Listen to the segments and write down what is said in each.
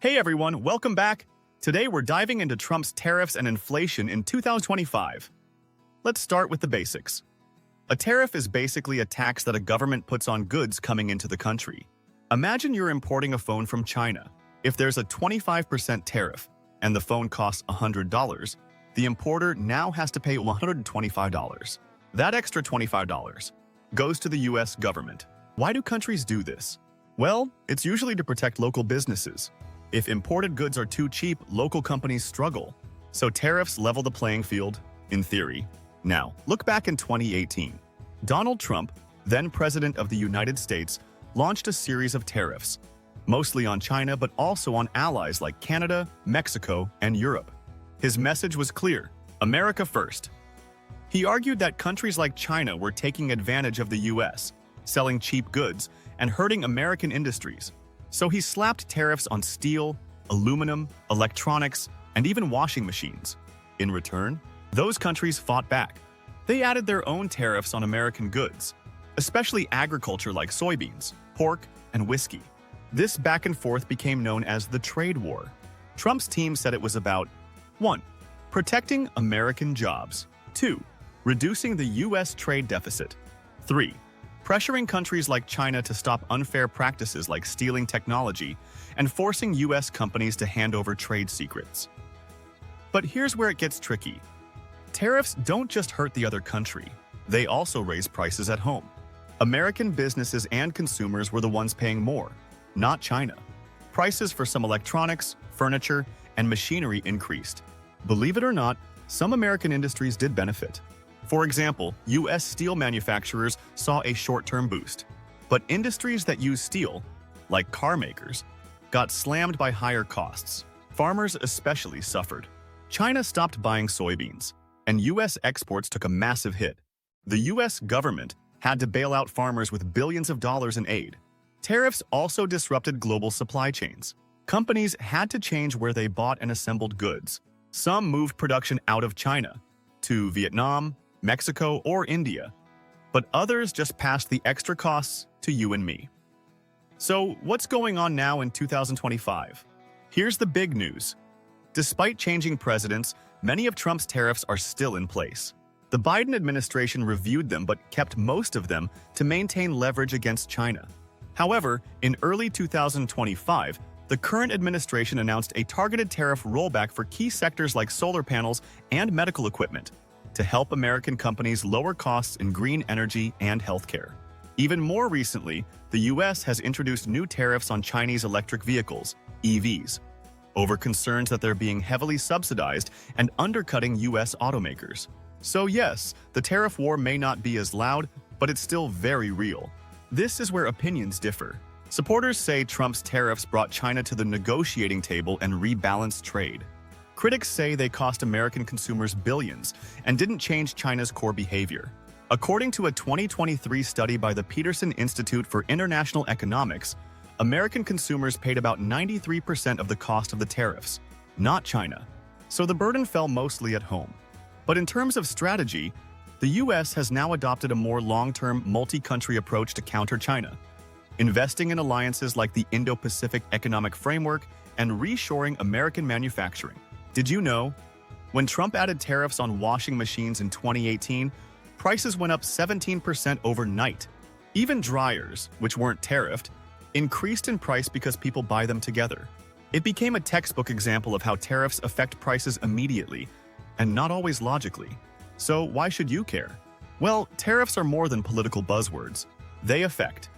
Hey everyone, welcome back. Today we're diving into Trump's tariffs and inflation in 2025. Let's start with the basics. A tariff is basically a tax that a government puts on goods coming into the country. Imagine you're importing a phone from China. If there's a 25% tariff and the phone costs $100, the importer now has to pay $125. That extra $25 goes to the US government. Why do countries do this? Well, it's usually to protect local businesses. If imported goods are too cheap, local companies struggle. So tariffs level the playing field, in theory. Now, look back in 2018. Donald Trump, then President of the United States, launched a series of tariffs, mostly on China but also on allies like Canada, Mexico, and Europe. His message was clear: America first. He argued that countries like China were taking advantage of the US, selling cheap goods, and hurting American industries. So he slapped tariffs on steel, aluminum, electronics, and even washing machines. In return, those countries fought back. They added their own tariffs on American goods, especially agriculture like soybeans, pork, and whiskey. This back and forth became known as the trade war. Trump's team said it was about 1. Protecting American jobs. 2. Reducing the US trade deficit. 3. Pressuring countries like China to stop unfair practices like stealing technology and forcing US companies to hand over trade secrets. But here's where it gets tricky. Tariffs don't just hurt the other country, they also raise prices at home. American businesses and consumers were the ones paying more, not China. Prices for some electronics, furniture, and machinery increased. Believe it or not, some American industries did benefit. For example, US steel manufacturers saw a short-term boost. But industries that use steel, like car makers, got slammed by higher costs. Farmers especially suffered. China stopped buying soybeans, and US exports took a massive hit. The US government had to bail out farmers with billions of dollars in aid. Tariffs also disrupted global supply chains. Companies had to change where they bought and assembled goods. Some moved production out of China to Vietnam, Mexico, or India, but others just passed the extra costs to you and me. So, what's going on now in 2025? Here's the big news. Despite changing presidents, many of Trump's tariffs are still in place. The Biden administration reviewed them but kept most of them to maintain leverage against China. However, in early 2025, the current administration announced a targeted tariff rollback for key sectors like solar panels and medical equipment, to help American companies lower costs in green energy and healthcare. Even more recently, the US has introduced new tariffs on Chinese electric vehicles, EVs, over concerns that they're being heavily subsidized and undercutting US automakers. So yes, the tariff war may not be as loud, but it's still very real. This is where opinions differ. Supporters say Trump's tariffs brought China to the negotiating table and rebalanced trade. Critics say they cost American consumers billions and didn't change China's core behavior. According to a 2023 study by the Peterson Institute for International Economics, American consumers paid about 93% of the cost of the tariffs, not China. So the burden fell mostly at home. But in terms of strategy, the US has now adopted a more long-term, multi-country approach to counter China, investing in alliances like the Indo-Pacific Economic Framework and reshoring American manufacturing. Did you know? When Trump added tariffs on washing machines in 2018, prices went up 17% overnight. Even dryers, which weren't tariffed, increased in price because people buy them together. It became a textbook example of how tariffs affect prices immediately, and not always logically. So why should you care? Well, tariffs are more than political buzzwords. They affect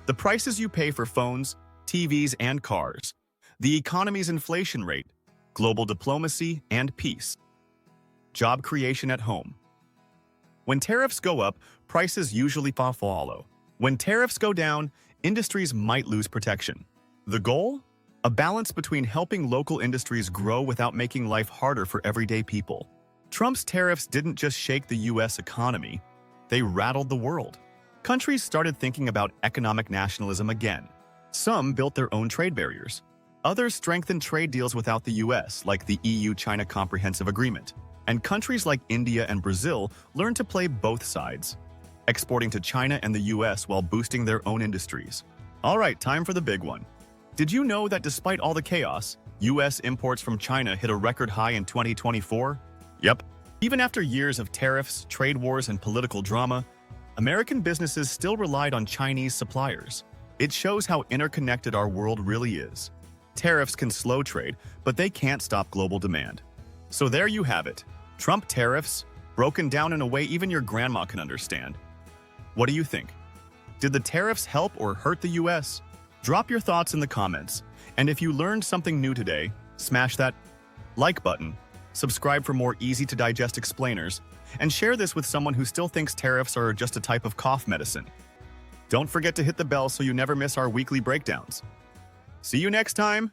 the prices you pay for phones, TVs, and cars, the economy's inflation rate, global diplomacy, and peace, job creation at home. When tariffs go up, prices usually follow. When tariffs go down, industries might lose protection. The goal? A balance between helping local industries grow without making life harder for everyday people. Trump's tariffs didn't just shake the US economy, they rattled the world. Countries started thinking about economic nationalism again. Some built their own trade barriers. Others strengthened trade deals without the US, like the EU-China Comprehensive Agreement. And countries like India and Brazil learned to play both sides, exporting to China and the US while boosting their own industries. All right, time for the big one. Did you know that despite all the chaos, US imports from China hit a record high in 2024? Yep. Even after years of tariffs, trade wars, and political drama, American businesses still relied on Chinese suppliers. It shows how interconnected our world really is. Tariffs can slow trade, but they can't stop global demand. So there you have it. Trump tariffs, broken down in a way even your grandma can understand. What do you think? Did the tariffs help or hurt the US? Drop your thoughts in the comments. And if you learned something new today, smash that like button, subscribe for more easy-to-digest explainers, and share this with someone who still thinks tariffs are just a type of cough medicine. Don't forget to hit the bell so you never miss our weekly breakdowns. See you next time!